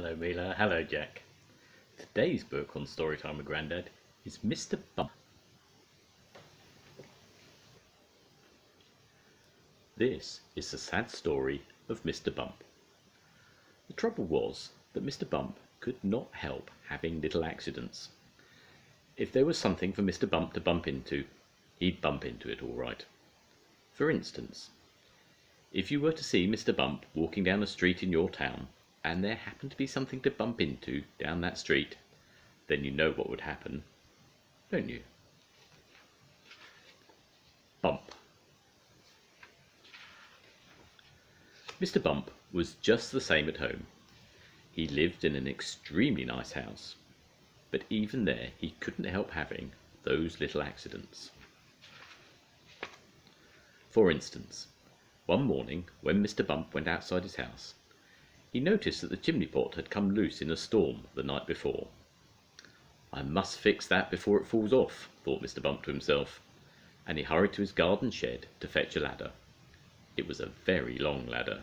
Hello Mila, hello Jack. Today's book on Storytime with Grandad is Mr. Bump. This is the sad story of Mr. Bump. The trouble was that Mr. Bump could not help having little accidents. If there was something for Mr. Bump to bump into, he'd bump into it all right. For instance, if you were to see Mr. Bump walking down a street in your town, and there happened to be something to bump into down that street, then you know what would happen, don't you? Bump. Mr. Bump was just the same at home. He lived in an extremely nice house, but even there he couldn't help having those little accidents. For instance, one morning when Mr. Bump went outside his house, he noticed that the chimney pot had come loose in a storm the night before. "I must fix that before it falls off," thought Mr. Bump to himself, and he hurried to his garden shed to fetch a ladder. It was a very long ladder.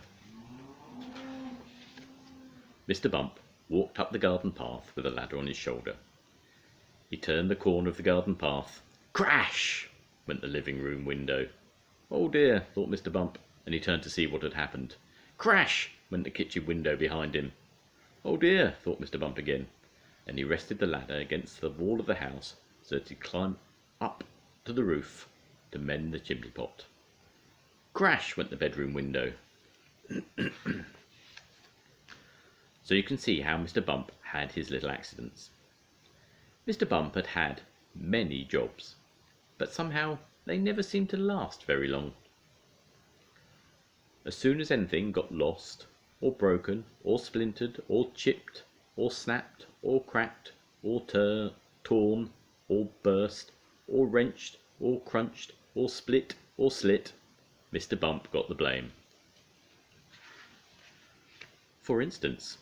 Mr. Bump walked up the garden path with a ladder on his shoulder. He turned the corner of the garden path. Crash! Went the living room window. "Oh dear," thought Mr. Bump, and he turned to see what had happened. Crash! Went the kitchen window behind him. "Oh dear," thought Mr. Bump again, and he rested the ladder against the wall of the house so that he'd climb up to the roof to mend the chimney pot. Crash! Went the bedroom window. So you can see how Mr. Bump had his little accidents. Mr. Bump had had many jobs, but somehow they never seemed to last very long. As soon as anything got lost, or broken, or splintered, or chipped, or snapped, or cracked, or torn, or burst, or wrenched, or crunched, or split, or slit, Mr. Bump got the blame. For instance,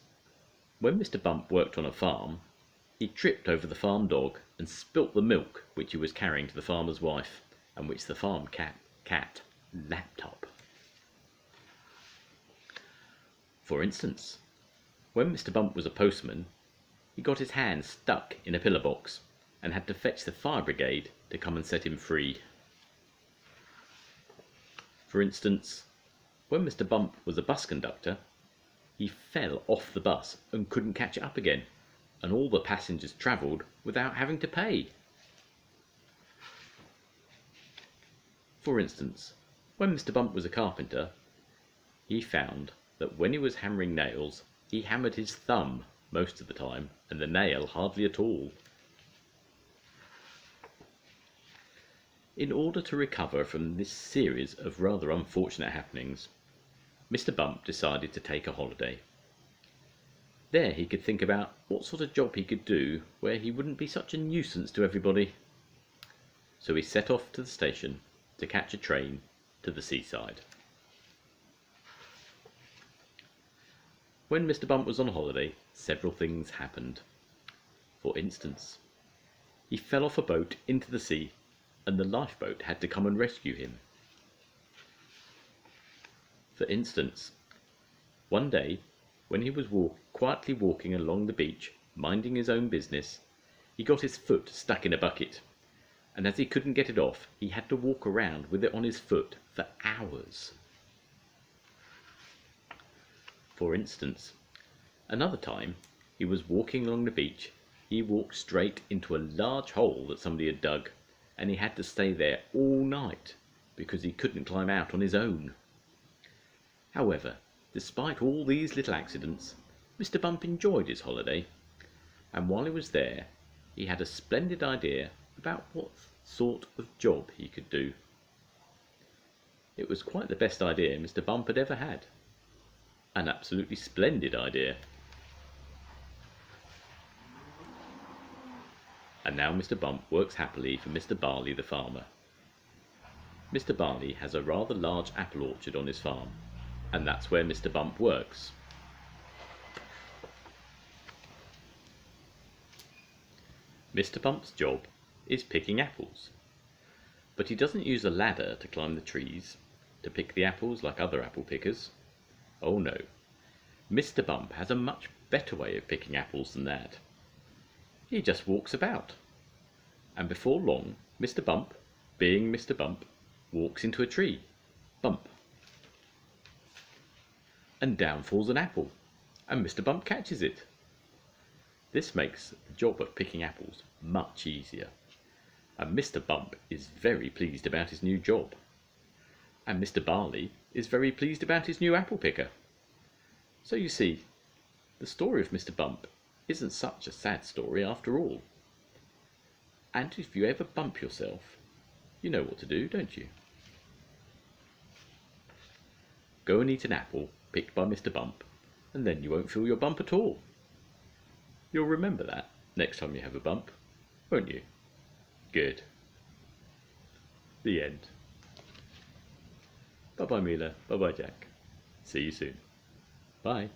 when Mr. Bump worked on a farm, he tripped over the farm dog and spilt the milk which he was carrying to the farmer's wife, and which the farm cat lapped up. For instance, when Mr. Bump was a postman, he got his hand stuck in a pillar box and had to fetch the fire brigade to come and set him free. For instance, when Mr. Bump was a bus conductor, he fell off the bus and couldn't catch it up again, and all the passengers travelled without having to pay. For instance, when Mr. Bump was a carpenter, he found that when he was hammering nails, he hammered his thumb most of the time, and the nail hardly at all. In order to recover from this series of rather unfortunate happenings, Mr. Bump decided to take a holiday. There he could think about what sort of job he could do where he wouldn't be such a nuisance to everybody. So he set off to the station to catch a train to the seaside. When Mr. Bump was on holiday, several things happened. For instance, he fell off a boat into the sea, and the lifeboat had to come and rescue him. For instance, one day, when he was quietly walking along the beach, minding his own business, he got his foot stuck in a bucket, and as he couldn't get it off, he had to walk around with it on his foot for hours. For instance, another time, he was walking along the beach. He walked straight into a large hole that somebody had dug, and he had to stay there all night because he couldn't climb out on his own. However, despite all these little accidents, Mr. Bump enjoyed his holiday, and while he was there, he had a splendid idea about what sort of job he could do. It was quite the best idea Mr. Bump had ever had. An absolutely splendid idea. And now Mr. Bump works happily for Mr. Barley the farmer. Mr. Barley has a rather large apple orchard on his farm, and that's where Mr. Bump works. Mr. Bump's job is picking apples, but he doesn't use a ladder to climb the trees to pick the apples like other apple pickers. Oh no, Mr. Bump has a much better way of picking apples than that. He just walks about, and before long Mr. Bump, being Mr. Bump, walks into a tree. Bump! And down falls an apple, and Mr. Bump catches it. This makes the job of picking apples much easier, and Mr. Bump is very pleased about his new job, and Mr. Barley is very pleased about his new apple picker. So you see, the story of Mr. Bump isn't such a sad story after all. And if you ever bump yourself, you know what to do, don't you? Go and eat an apple picked by Mr. Bump, and then you won't feel your bump at all. You'll remember that next time you have a bump, won't you? Good. The end. Bye-bye, Mila. Bye-bye, Jack. See you soon. Bye.